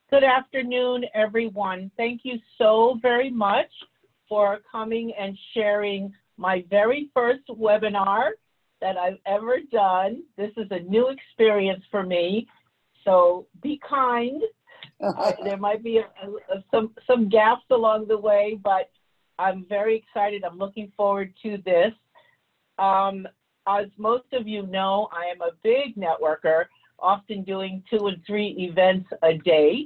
Good afternoon, everyone. Thank you so very much for coming and sharing my very first webinar that I've ever done. This is a new experience for me, so be kind. There might be some gaps along the way, but I'm very excited. I'm looking forward to this. As most of you know, I am a big networker, often doing 2 and 3 events a day,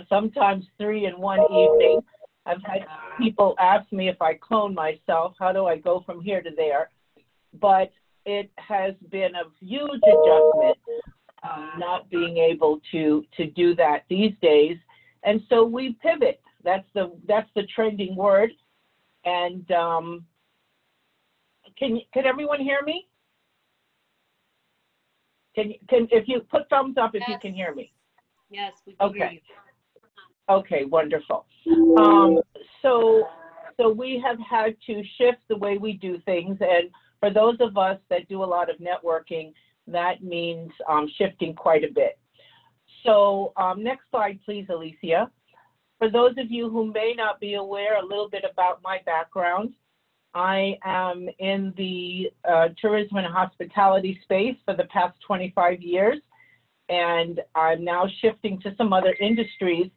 sometimes 3 in one evening. I've had people ask me if I clone myself, how do I go from here to there? But it has been a huge adjustment not being able to do that these days. And so we pivot. That's the trending word. And can everyone hear me? Can if you put thumbs up if you can hear me? Yes, we can hear you. Okay, wonderful. So we have had to shift the way we do things, and for those of us that do a lot of networking, that means shifting quite a bit. So next slide, please, Alicia. For those of you who may not be aware, a little bit about my background. I am in the tourism and hospitality space for the past 25 years, and I'm now shifting to some other industries,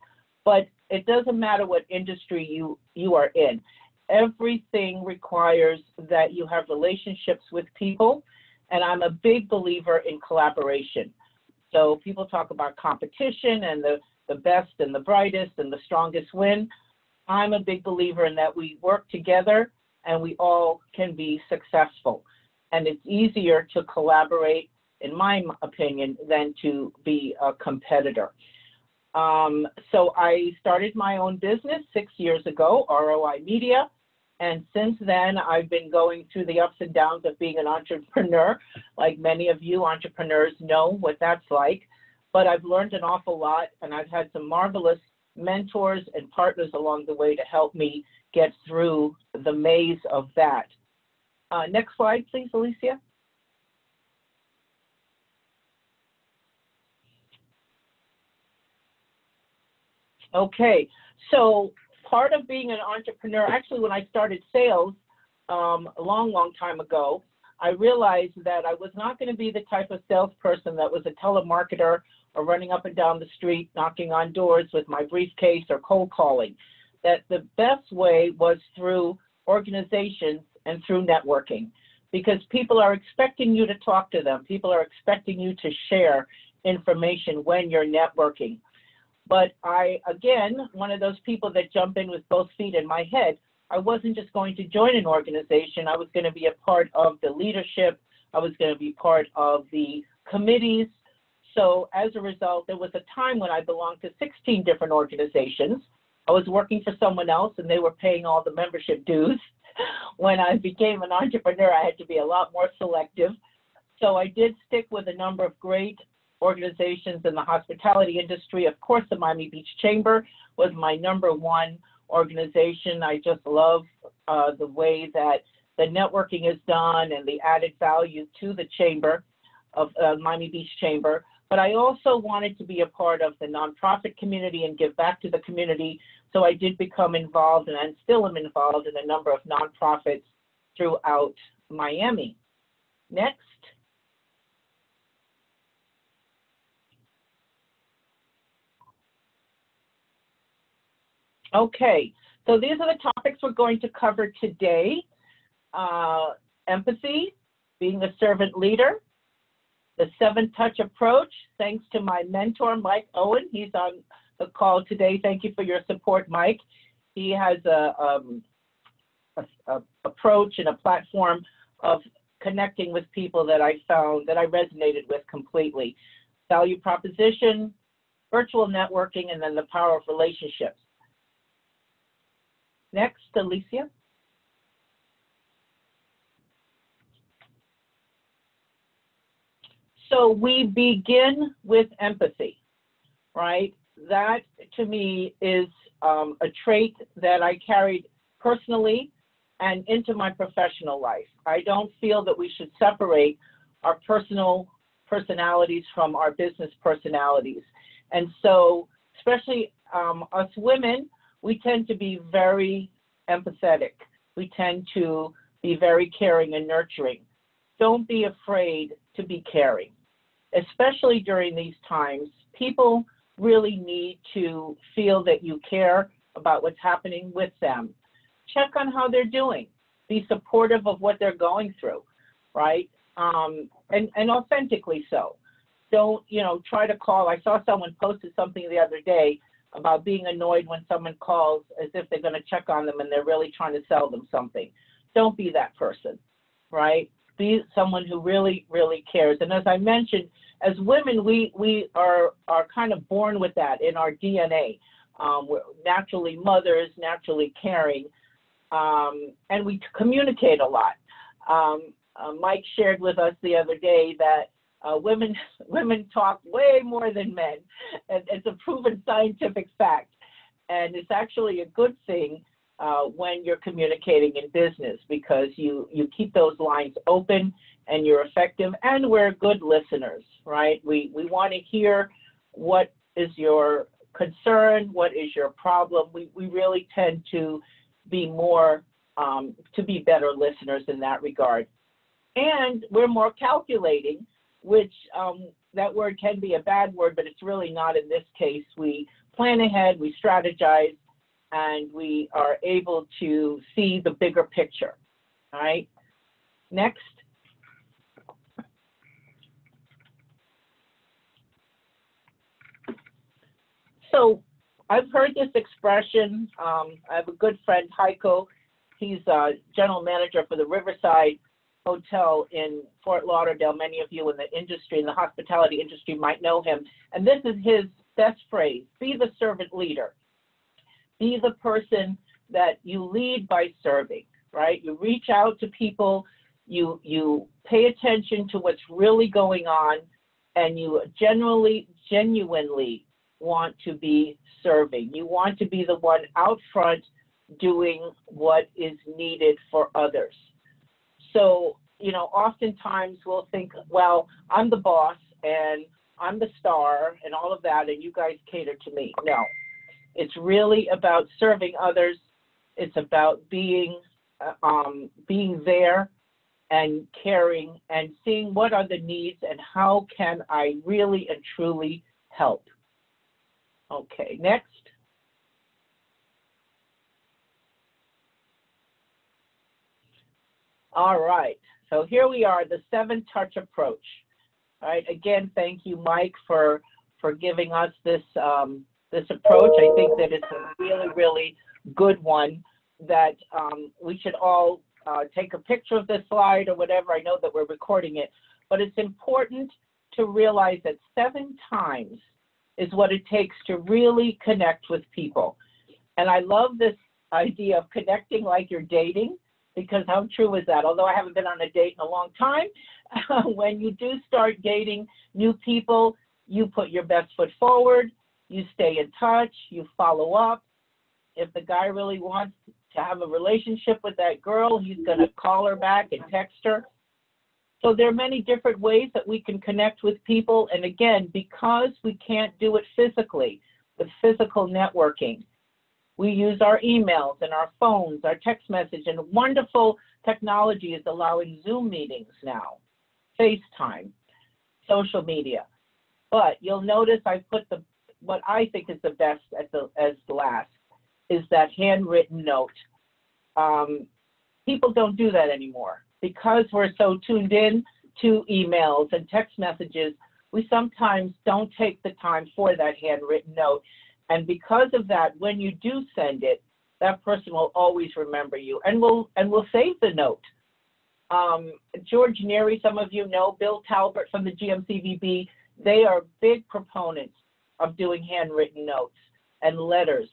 but it doesn't matter what industry you are in. Everything requires that you have relationships with people, and I'm a big believer in collaboration. So people talk about competition and the best and the brightest and the strongest win. I'm a big believer in that we work together and we all can be successful. And it's easier to collaborate, in my opinion, than to be a competitor. So I started my own business 6 years ago, ROI Media. And since then, I've been going through the ups and downs of being an entrepreneur. Like many of you entrepreneurs know what that's like. But I've learned an awful lot, and I've had some marvelous mentors and partners along the way to help me get through the maze of that. Next slide, please, Alicia. Okay, so part of being an entrepreneur, actually when I started sales a long time ago, I realized that I was not going to be the type of salesperson that was a telemarketer or running up and down the street, knocking on doors with my briefcase or cold calling. That the best way was through organizations and through networking, because people are expecting you to talk to them. People are expecting you to share information when you're networking. But again, one of those people that jump in with both feet in my head, I wasn't just going to join an organization. I was going to be a part of the leadership. I was going to be part of the committees. So as a result, there was a time when I belonged to 16 different organizations. I was working for someone else and they were paying all the membership dues. When I became an entrepreneur, I had to be a lot more selective. So I did stick with a number of great organizations in the hospitality industry. Of course, the Miami Beach Chamber was my #1 organization. I just love the way that the networking is done and the added value to the chamber of Miami Beach Chamber. But I also wanted to be a part of the nonprofit community and give back to the community. So I did become involved, and I still am involved in a number of nonprofits throughout Miami. Next. Okay, so these are the topics we're going to cover today. Empathy, being a servant leader, the 7-touch approach, thanks to my mentor, Mike Owen. He's on the call today. Thank you for your support, Mike. He has a approach and a platform of connecting with people that I found that I resonated with completely. Value proposition, virtual networking, and then the power of relationships. Next, Alicia. So we begin with empathy, right? That to me is a trait that I carried personally and into my professional life. I don't feel that we should separate our personal personalities from our business personalities. And so especially us women, we tend to be very empathetic. We tend to be very caring and nurturing. Don't be afraid to be caring, especially during these times. People really need to feel that you care about what's happening with them. Check on how they're doing. Be supportive of what they're going through, right? And authentically so. Don't, try to call. I saw someone posted something the other day about being annoyed when someone calls as if they're going to check on them and they're really trying to sell them something. Don't be that person, right? Be someone who really, really cares. And as I mentioned, as women, we are kind of born with that in our DNA. We're naturally mothers, naturally caring, and we communicate a lot. Mike shared with us the other day that women talk way more than men, and it's a proven scientific fact. And it's actually a good thing when you're communicating in business, because you keep those lines open and you're effective, and we're good listeners, right? We want to hear what is your concern, what is your problem. We really tend to be more, to be better listeners in that regard. And we're more calculating, which that word can be a bad word, but it's really not in this case. We plan ahead, we strategize, and we are able to see the bigger picture, all right? Next. So I've heard this expression. I have a good friend, Heiko. He's a general manager for the Riverside Hotel in Fort Lauderdale. Many of you in the industry, in the hospitality industry, might know him. And this is his best phrase: be the servant leader. Be the person that you lead by serving, right? You reach out to people, you pay attention to what's really going on, and you genuinely want to be serving. You want to be the one out front doing what is needed for others. So, oftentimes we'll think, well, I'm the boss and I'm the star and all of that, and you guys cater to me. No, it's really about serving others. It's about being there and caring and seeing what are the needs and how can I really and truly help. Okay, next. All right, so here we are, the 7-touch approach. All right, again, thank you, Mike, for giving us this this approach. I think that it's a really, really good one that we should all take a picture of this slide or whatever. I know that we're recording it, but it's important to realize that 7 times is what it takes to really connect with people. And I love this idea of connecting like you're dating, because how true is that? Although I haven't been on a date in a long time, when you do start dating new people, you put your best foot forward, you stay in touch, you follow up. If the guy really wants to have a relationship with that girl, he's going to call her back and text her. So there are many different ways that we can connect with people. And again, because we can't do it physically, the physical networking, we use our emails and our phones, our text message, and wonderful technology is allowing Zoom meetings now, FaceTime, social media. But you'll notice I put what I think is the best as the last, is that handwritten note. People don't do that anymore. Because we're so tuned in to emails and text messages, we sometimes don't take the time for that handwritten note. And because of that, when you do send it, that person will always remember you and will save the note. George Neary, some of you know, Bill Talbert from the GMCVB, they are big proponents of doing handwritten notes and letters.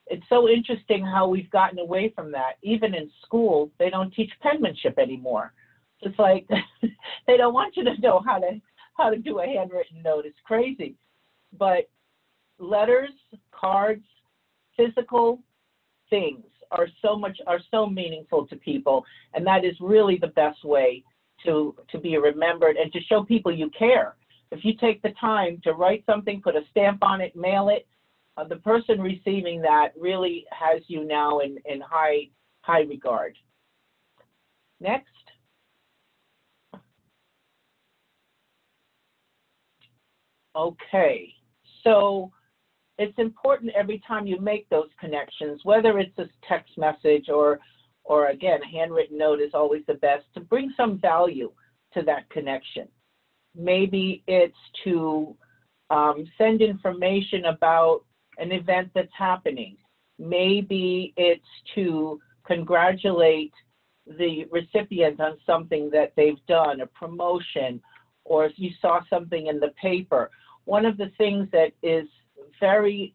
It's so interesting how we've gotten away from that. Even in school, they don't teach penmanship anymore. It's like they don't want you to know how to do a handwritten note. It's crazy. But letters, cards, physical things are so meaningful to people, and that is really the best way to be remembered and to show people you care. If you take the time to write something, put a stamp on it, mail it, the person receiving that really has you now in high regard. Next. Okay, so it's important every time you make those connections, whether it's a text message or again, a handwritten note is always the best, to bring some value to that connection. Maybe it's to send information about an event that's happening. Maybe it's to congratulate the recipient on something that they've done, a promotion, or if you saw something in the paper. One of the things that is very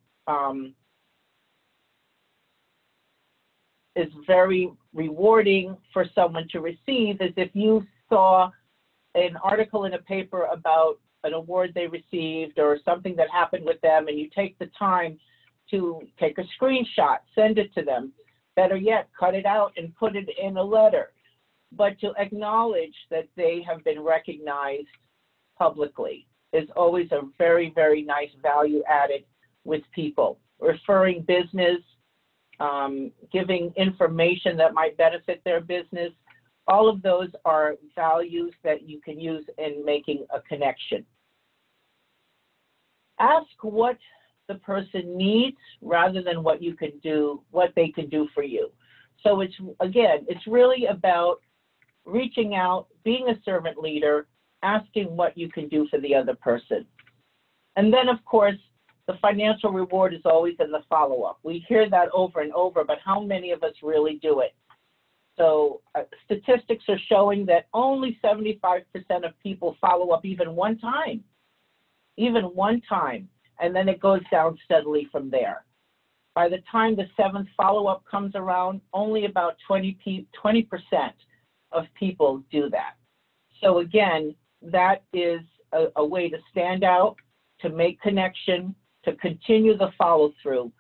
rewarding for someone to receive is if you saw an article in a paper about an award they received or something that happened with them, and you take the time to take a screenshot, send it to them. Better yet, cut it out and put it in a letter. But to acknowledge that they have been recognized publicly is always a very, very nice value added with people. Referring business, giving information that might benefit their business, all of those are values that you can use in making a connection. Ask what the person needs rather than what you can do, what they can do for you. So it's, again, it's really about reaching out, being a servant leader, asking what you can do for the other person. And then, of course, the financial reward is always in the follow-up. We hear that over and over, but how many of us really do it? So statistics are showing that only 75% of people follow up even one time, and then it goes down steadily from there. By the time the 7th follow-up comes around, only about 20% of people do that. So again, that is a way to stand out, to make connection, to continue the follow-through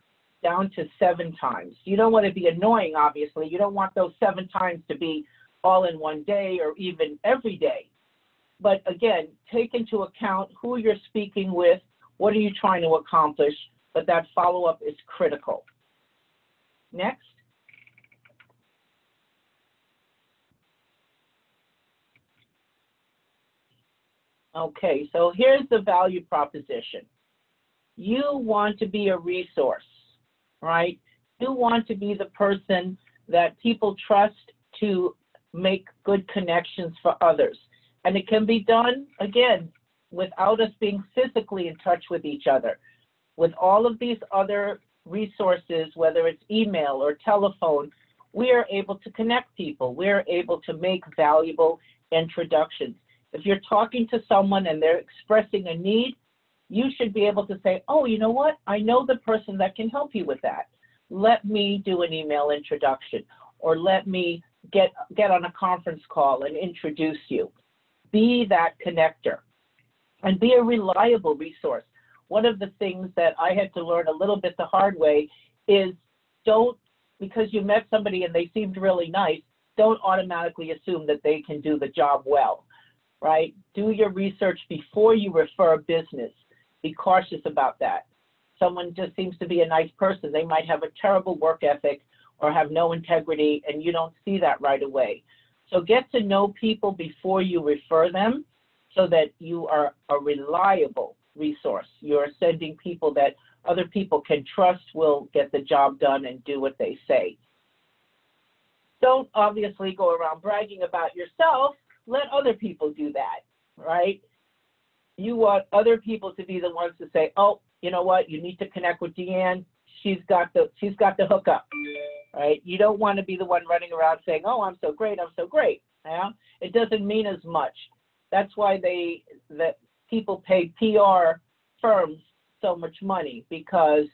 down to 7 times. You don't want to be annoying, obviously. You don't want those 7 times to be all in one day or even every day. But again, take into account who you're speaking with, what are you trying to accomplish, but that follow-up is critical. Next. Okay, so here's the value proposition. You want to be a resource, right? You want to be the person that people trust to make good connections for others. And it can be done, again, without us being physically in touch with each other. With all of these other resources, whether it's email or telephone, we are able to connect people. We're able to make valuable introductions. If you're talking to someone and they're expressing a need, you should be able to say, oh, you know what? I know the person that can help you with that. Let me do an email introduction, or let me get on a conference call and introduce you. Be that connector and be a reliable resource. One of the things that I had to learn a little bit the hard way is don't, because you met somebody and they seemed really nice, don't automatically assume that they can do the job well, right? Do your research before you refer business. Be cautious about that. Someone just seems to be a nice person. They might have a terrible work ethic or have no integrity, and you don't see that right away. So get to know people before you refer them so that you are a reliable resource. You're sending people that other people can trust will get the job done and do what they say. Don't obviously go around bragging about yourself. Let other people do that, right? You want other people to be the ones to say, oh, you know what, you need to connect with Deanne. She's got the hookup, right? You don't want to be the one running around saying, oh, I'm so great, I'm so great. Yeah? It doesn't mean as much. That's why people pay PR firms so much money, because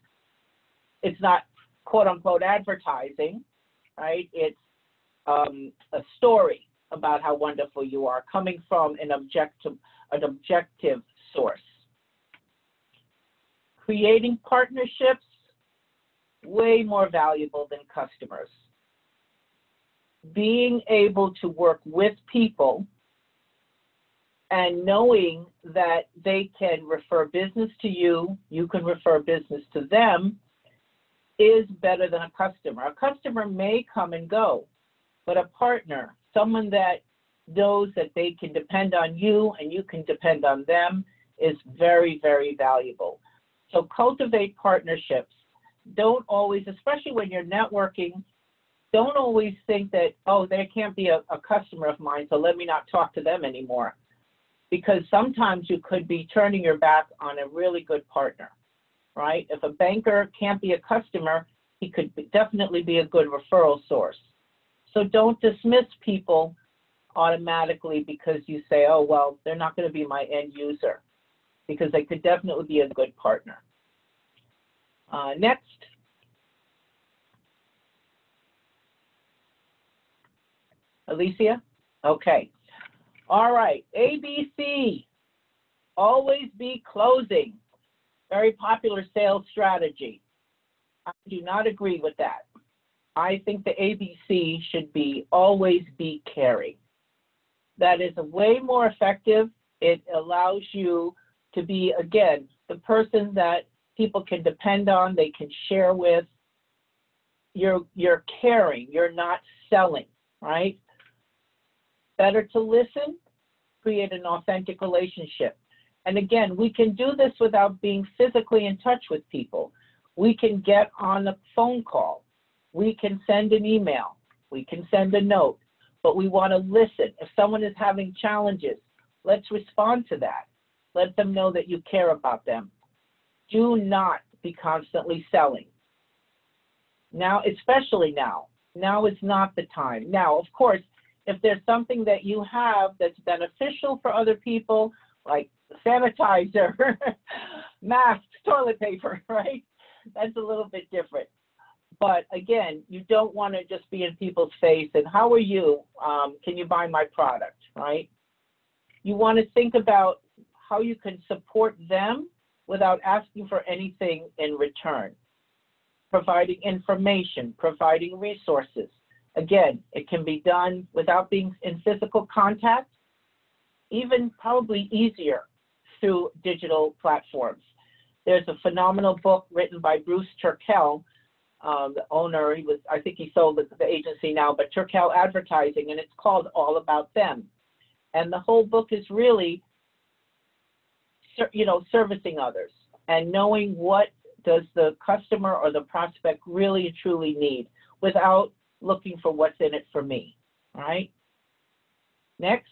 it's not quote unquote advertising, right? It's a story about how wonderful you are coming from an objective source. Creating partnerships, way more valuable than customers. Being able to work with people and knowing that they can refer business to you, you can refer business to them, is better than a customer. A customer may come and go, but a partner, someone that knows that they can depend on you and you can depend on them, is very, very valuable. So cultivate partnerships. Don't always, especially when you're networking, don't always think that, oh, they can't be a customer of mine, so let me not talk to them anymore. Because sometimes you could be turning your back on a really good partner, right? If a banker can't be a customer, he could definitely be a good referral source. So don't dismiss people automatically because you say, oh, well, they're not going to be my end user, because they could definitely be a good partner. Next. Alicia? Okay. All right, ABC, always be closing. Very popular sales strategy. I do not agree with that. I think the ABC should be always be caring. That is way more effective. It allows you to be, again, the person that people can depend on, they can share with. You're caring, you're not selling, right? Better to listen, create an authentic relationship. And again, we can do this without being physically in touch with people. We can get on a phone call. We can send an email. We can send a note, but we want to listen. If someone is having challenges, let's respond to that. Let them know that you care about them. Do not be constantly selling. Now, especially now. Now is not the time. Now, of course, if there's something that you have that's beneficial for other people, like sanitizer, masks, toilet paper, right? That's a little bit different. But again, you don't want to just be in people's face and how are you? Can you buy my product, right? You want to think about how you can support them without asking for anything in return. Providing information, providing resources. Again, it can be done without being in physical contact, even probably easier through digital platforms. There's a phenomenal book written by Bruce Turkel, the owner. I think he sold the agency now, but Turkel Advertising, and it's called All About Them. And the whole book is really, servicing others and knowing what does the customer or the prospect really and truly need without looking for what's in it for me, all right? Next.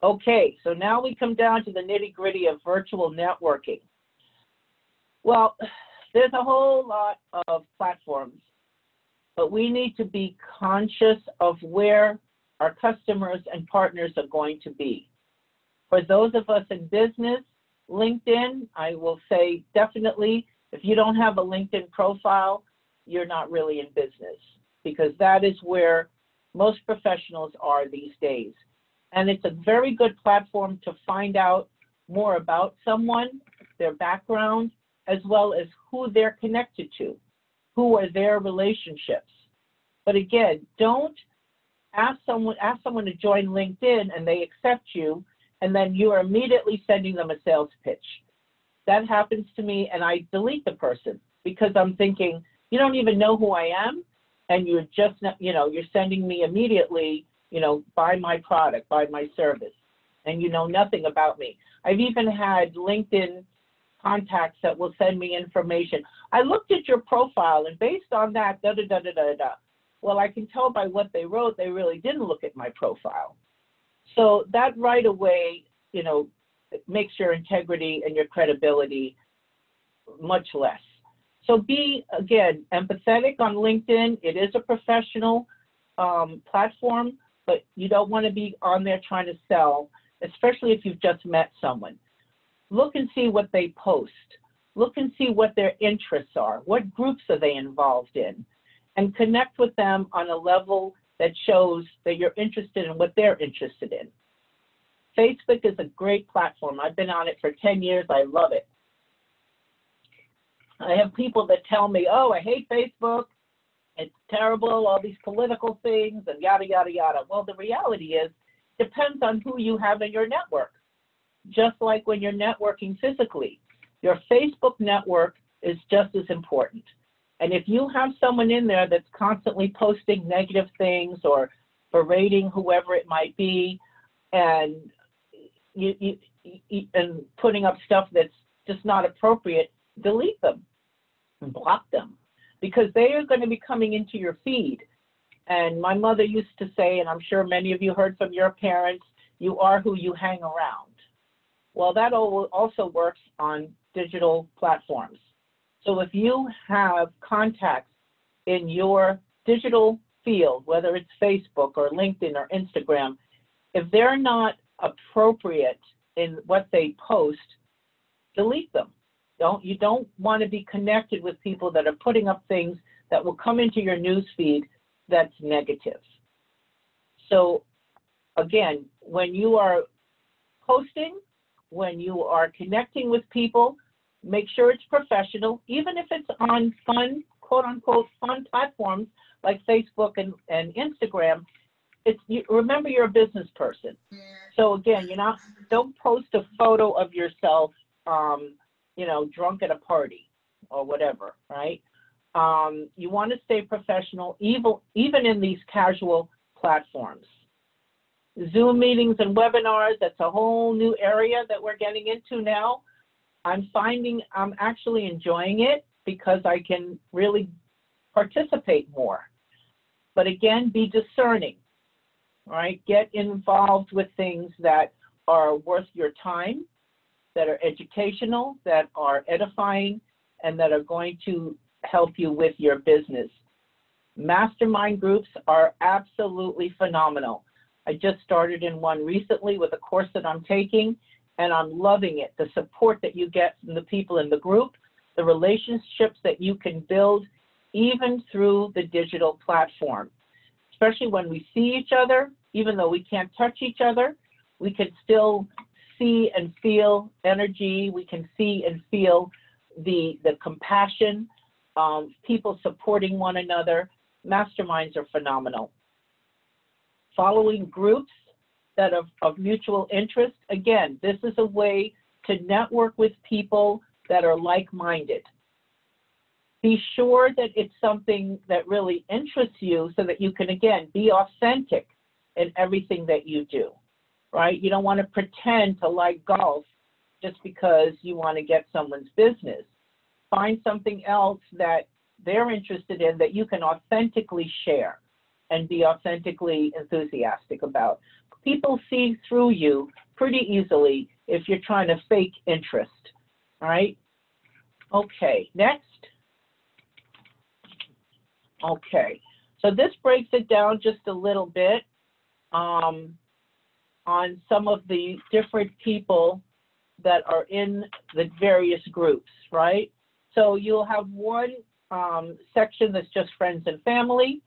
Okay, so now we come down to the nitty-gritty of virtual networking. Well, there's a whole lot of platforms, but we need to be conscious of where our customers and partners are going to be. For those of us in business, LinkedIn, I will say definitely, if you don't have a LinkedIn profile, you're not really in business, because that is where most professionals are these days. And it's a very good platform to find out more about someone, their background, as well as who they're connected to, who are their relationships. But again, don't ask someone to join LinkedIn and they accept you, and then you are immediately sending them a sales pitch. That happens to me, and I delete the person because I'm thinking, you don't even know who I am, and you're just, you're sending me immediately, buy my product, buy my service, and you know nothing about me. I've even had LinkedIn contacts that will send me information. I looked at your profile, and based on that, da-da-da-da-da-da. Well, I can tell by what they wrote, they really didn't look at my profile. So that right away, makes your integrity and your credibility much less. So be, again, empathetic on LinkedIn. It is a professional platform, but you don't want to be on there trying to sell, especially if you've just met someone. Look and see what they post. Look and see what their interests are. What groups are they involved in? And connect with them on a level that shows that you're interested in what they're interested in. Facebook is a great platform. I've been on it for 10 years. I love it. I have people that tell me, oh, I hate Facebook. It's terrible, all these political things and yada, yada, yada. Well, the reality is, depends on who you have in your network. Just like when you're networking physically, your Facebook network is just as important. And if you have someone in there that's constantly posting negative things or berating whoever it might be, and and putting up stuff that's just not appropriate, delete them and block them, because they are going to be coming into your feed. And my mother used to say, and I'm sure many of you heard from your parents, you are who you hang around. Well, that also works on digital platforms. So if you have contacts in your digital field, whether it's Facebook or LinkedIn or Instagram, if they're not appropriate in what they post, delete them. You don't want to be connected with people that are putting up things that will come into your news feed that's negative. So again, when you are posting, when you are connecting with people, make sure it's professional, even if it's on fun, quote unquote, fun platforms like Facebook and Instagram. Remember, you're a business person. So again, don't post a photo of yourself, drunk at a party or whatever, right? You want to stay professional, even in these casual platforms. Zoom meetings and webinars, that's a whole new area that we're getting into now. I'm finding I'm actually enjoying it because I can really participate more. But again, be discerning, right? Get involved with things that are worth your time, that are educational, that are edifying, and that are going to help you with your business. Mastermind groups are absolutely phenomenal. I just started in one recently with a course that I'm taking, and I'm loving it. The support that you get from the people in the group, the relationships that you can build even through the digital platform, especially when we see each other. Even though we can't touch each other, we can still see and feel energy. We can see and feel the compassion, people supporting one another. Masterminds are phenomenal. Following groups that are of mutual interest. Again, this is a way to network with people that are like-minded. Be sure that it's something that really interests you so that you can, again, be authentic in everything that you do, right? You don't want to pretend to like golf just because you want to get someone's business. Find something else that they're interested in that you can authentically share and be authentically enthusiastic about. People see through you pretty easily if you're trying to fake interest, all right? Okay, next. Okay, so this breaks it down just a little bit on some of the different people that are in the various groups, right? So you'll have one section that's just friends and family.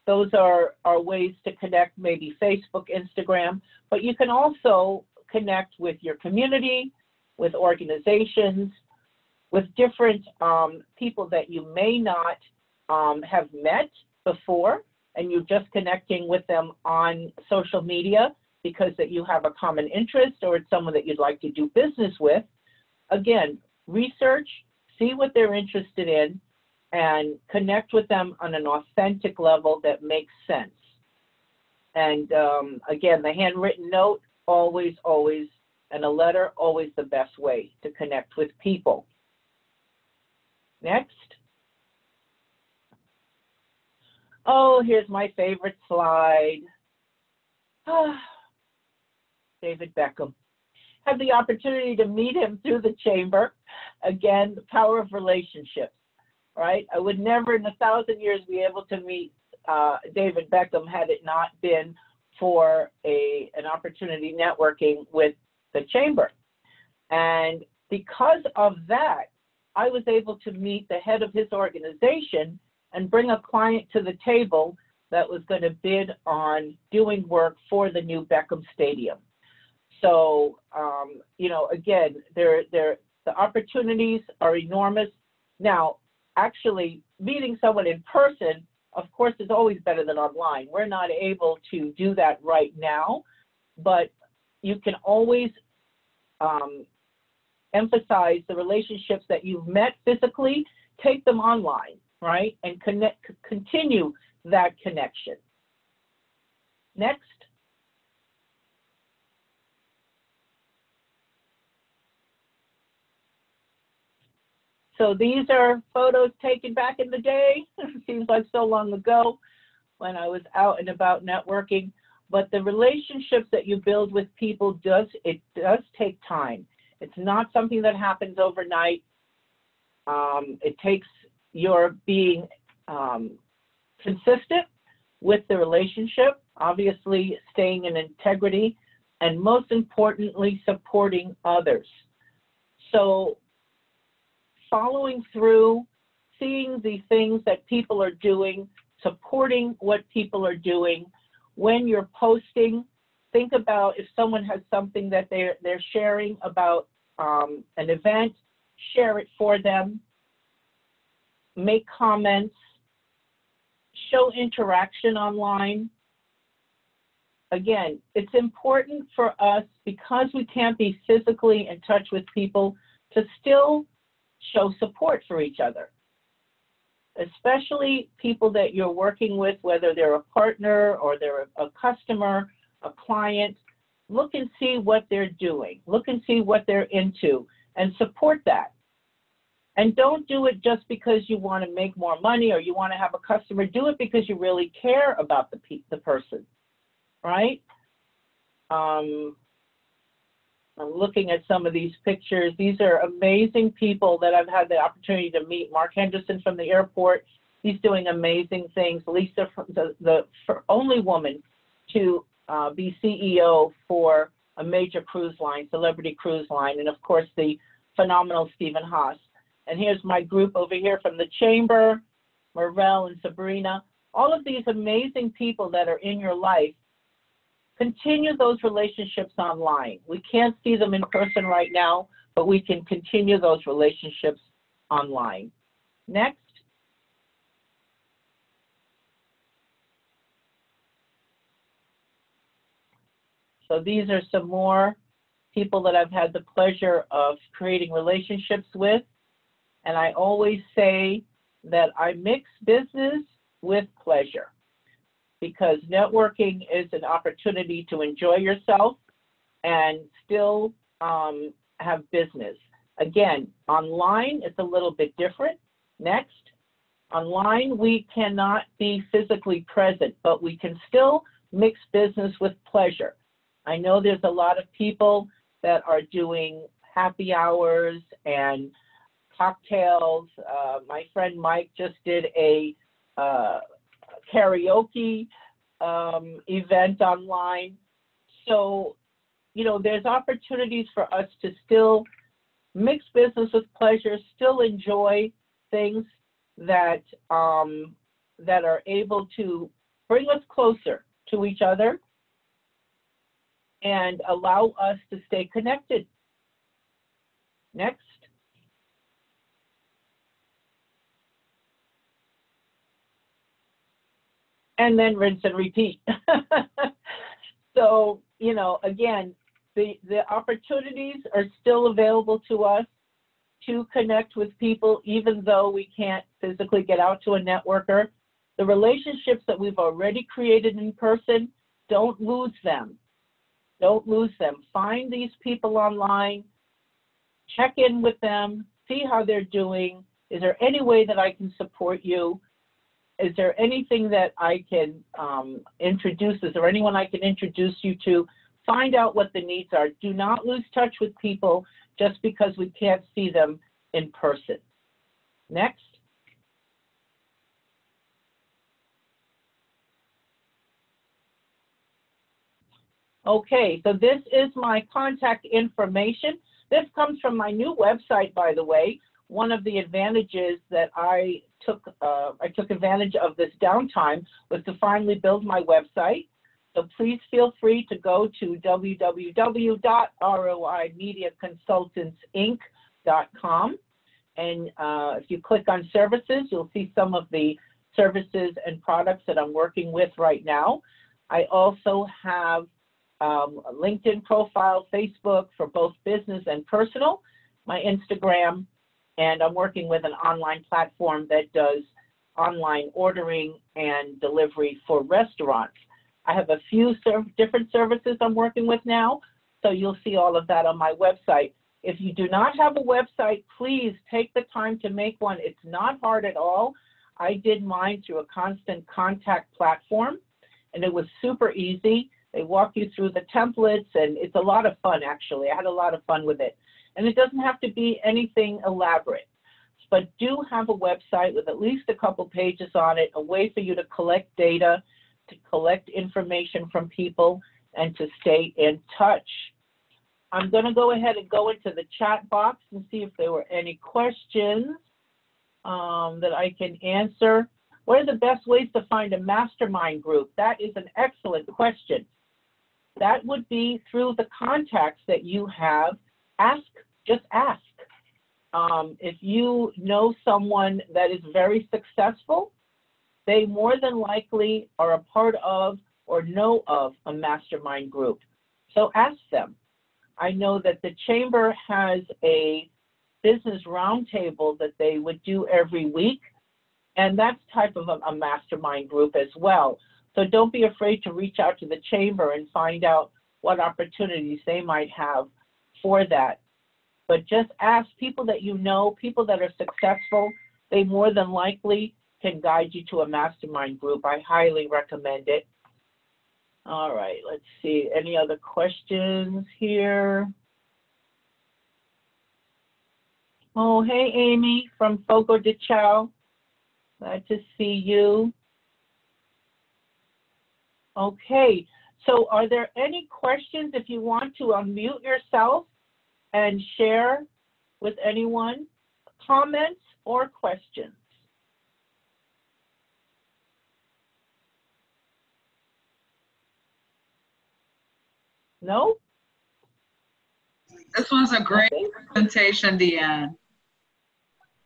Those are ways to connect, maybe Facebook, Instagram, but you can also connect with your community, with organizations, with different people that you may not have met before, and you're just connecting with them on social media because that you have a common interest or it's someone that you'd like to do business with. Again, research, see what they're interested in, and connect with them on an authentic level that makes sense. And again, the handwritten note, always, and a letter, always the best way to connect with people. Next. Oh, here's my favorite slide. David Beckham. Had the opportunity to meet him through the chamber. Again, the power of relationships, right? I would never in 1,000 years be able to meet David Beckham had it not been for an opportunity networking with the chamber. And because of that, I was able to meet the head of his organization and bring a client to the table that was going to bid on doing work for the new Beckham Stadium. So, again, the opportunities are enormous. Now, actually, meeting someone in person, of course, is always better than online. We're not able to do that right now, but you can always emphasize the relationships that you've met physically, take them online, right? And continue that connection. Next. So these are photos taken back in the day. Seems like so long ago when I was out and about networking. But the relationships that you build with people does take time. It's not something that happens overnight. It takes your being consistent with the relationship, obviously staying in integrity, and most importantly, supporting others. So following through, seeing the things that people are doing, supporting what people are doing. When you're posting, think about if someone has something that they're sharing about an event, share it for them, make comments, show interaction online. Again, it's important for us, because we can't be physically in touch with people, to still show support for each other, especially people that you're working with, whether they're a partner or they're a customer, a client. Look and see what they're doing. Look and see what they're into and support that. And don't do it just because you want to make more money or you want to have a customer. Do it because you really care about the person, right? I'm looking at some of these pictures. These are amazing people that I've had the opportunity to meet. Mark Henderson from the airport, he's doing amazing things. Lisa, the only woman to be CEO for a major cruise line, Celebrity Cruise Line, and of course the phenomenal Stephen Haas. And here's my group over here from the Chamber, Marvell and Sabrina. All of these amazing people that are in your life, continue those relationships online. We can't see them in person right now, but we can continue those relationships online. Next. So these are some more people that I've had the pleasure of creating relationships with. And I always say that I mix business with pleasure, because networking is an opportunity to enjoy yourself and still have business. Again, online, it's a little bit different. Next. Online, we cannot be physically present, but we can still mix business with pleasure. I know there's a lot of people that are doing happy hours and cocktails. My friend Mike just did a karaoke event online. So, you know, there's opportunities for us to still mix business with pleasure, still enjoy things that that are able to bring us closer to each other and allow us to stay connected. Next. And then rinse and repeat. So, you know, again, the opportunities are still available to us to connect with people, even though we can't physically get out to a networker. The relationships that we've already created in person, don't lose them. Don't lose them. Find these people online, check in with them, see how they're doing. Is there any way that I can support you? Is there anything that I can introduce? Is there anyone I can introduce you to? Find out what the needs are. Do not lose touch with people just because we can't see them in person. Next. Okay, so this is my contact information. This comes from my new website, by the way. One of the advantages that I took advantage of this downtime was to finally build my website. So please feel free to go to www.roimediaconsultantsinc.com And if you click on services, you'll see some of the services and products that I'm working with right now. I also have a LinkedIn profile, Facebook for both business and personal, my Instagram, and I'm working with an online platform that does online ordering and delivery for restaurants. I have a few different services I'm working with now, so you'll see all of that on my website. If you do not have a website, please take the time to make one. It's not hard at all. I did mine through a Constant Contact platform, and it was super easy. They walk you through the templates, and it's a lot of fun, actually. I had a lot of fun with it. And it doesn't have to be anything elaborate, but do have a website with at least a couple pages on it, a way for you to collect data, to collect information from people, and to stay in touch. I'm going to go ahead and go into the chat box and see if there were any questions that I can answer. What are the best ways to find a mastermind group? That is an excellent question. That would be through the contacts that you have. Just ask. If you know someone that is very successful, they more than likely are a part of or know of a mastermind group. So ask them. I know that the Chamber has a business roundtable that they would do every week, and that's type of a mastermind group as well. So don't be afraid to reach out to the Chamber and find out what opportunities they might have for that. But just ask people that you know, people that are successful. They more than likely can guide you to a mastermind group. I highly recommend it. All right, let's see. Any other questions here? Oh, hey, Amy from Fogo de Chao. Glad to see you. Okay, so are there any questions? If you want to unmute yourself and share with anyone, comments or questions? No? This was a great presentation, Deanne.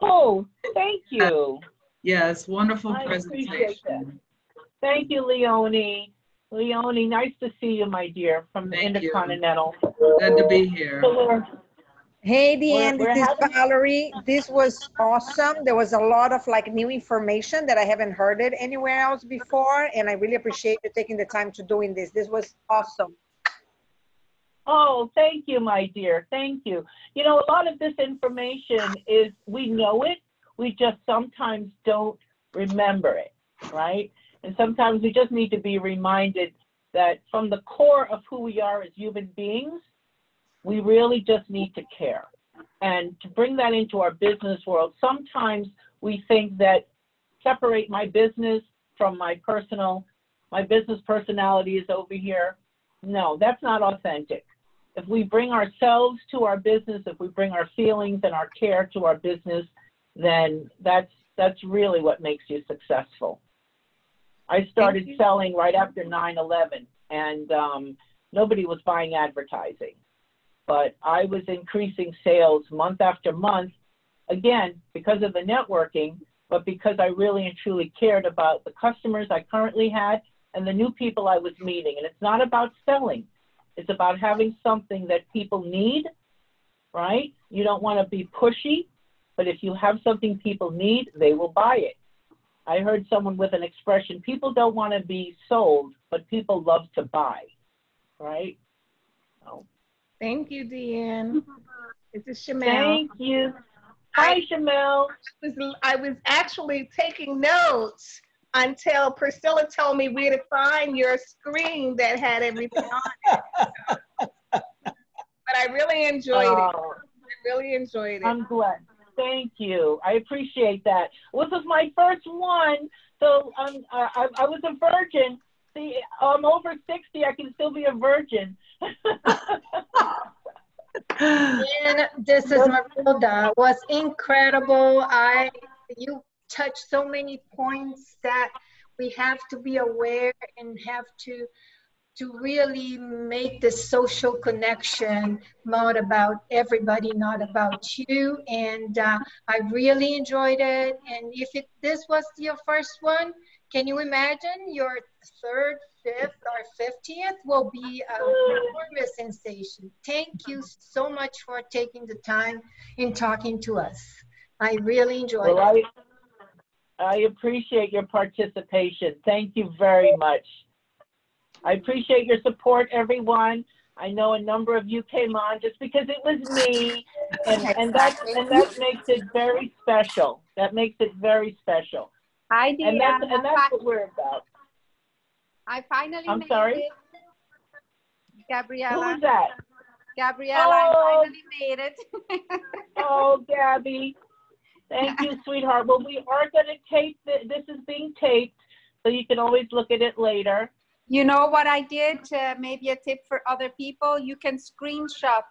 Oh, thank you. Yes, wonderful I appreciate that. presentation. Thank you, Leonie. Leonie, nice to see you, my dear, from the Thank you. Intercontinental. Good to be here. So Hey, Deanne, we're this is having- Valerie. This was awesome. There was a lot of like new information that I haven't heard it anywhere else before, and I really appreciate you taking the time to doing this. This was awesome. Oh, thank you, my dear. Thank you. You know, a lot of this information is, we know it, we just sometimes don't remember it, right? And sometimes we just need to be reminded that from the core of who we are as human beings, we really just need to care. And to bring that into our business world, sometimes we think that separate my business from my personal, my business personality is over here. No, that's not authentic. If we bring ourselves to our business, if we bring our feelings and our care to our business, then that's really what makes you successful. I started selling right after 9/11, and nobody was buying advertising. But I was increasing sales month after month, again, because of the networking, but because I really and truly cared about the customers I currently had and the new people I was meeting. And it's not about selling. It's about having something that people need, right? You don't want to be pushy, but if you have something people need, they will buy it. I heard someone with an expression, people don't want to be sold, but people love to buy, right? So. Thank you, Deanne. This is Shamel. Thank you. Hi, Shamel. I was actually taking notes until Priscilla told me where to find your screen that had everything on it. But I really enjoyed it. I really enjoyed it. I'm glad. Thank you. I appreciate that. This was my first one, so I was a virgin. See, I'm over 60. I can still be a virgin. And this is Marilda. Was incredible. You touched so many points that we have to be aware and have to to really make this social connection not about everybody, not about you. And I really enjoyed it. And if this was your first one, can you imagine your third, fifth, or 50th will be an enormous sensation. Thank you so much for taking the time and talking to us. I really enjoyed it. I appreciate your participation. Thank you very much. I appreciate your support, everyone. I know a number of you came on just because it was me, and that makes it very special. That makes it very special. Hi, And Deanne. that's what we're about. I finally I'm made sorry? it. Who Gabriella. was that? Gabriella, Oh. I finally made it. Oh, Gabby. Thank you, sweetheart. Well, we are going to tape this is being taped, so you can always look at it later. You know what I did? Maybe a tip for other people. You can screenshot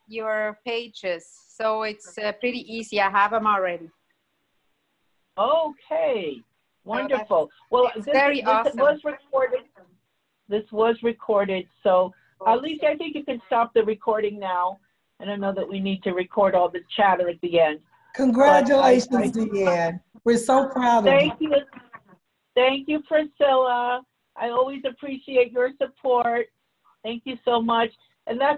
your pages. So it's pretty easy. I have them already. Okay. Wonderful. Well, it's very awesome. was recorded. This was recorded. So, Alicia, I think you can stop the recording now. I don't know that we need to record all the chatter at the end. Congratulations, Deanne. We're so proud of you. Thank you. Thank you, Priscilla. I always appreciate your support. Thank you so much. And that's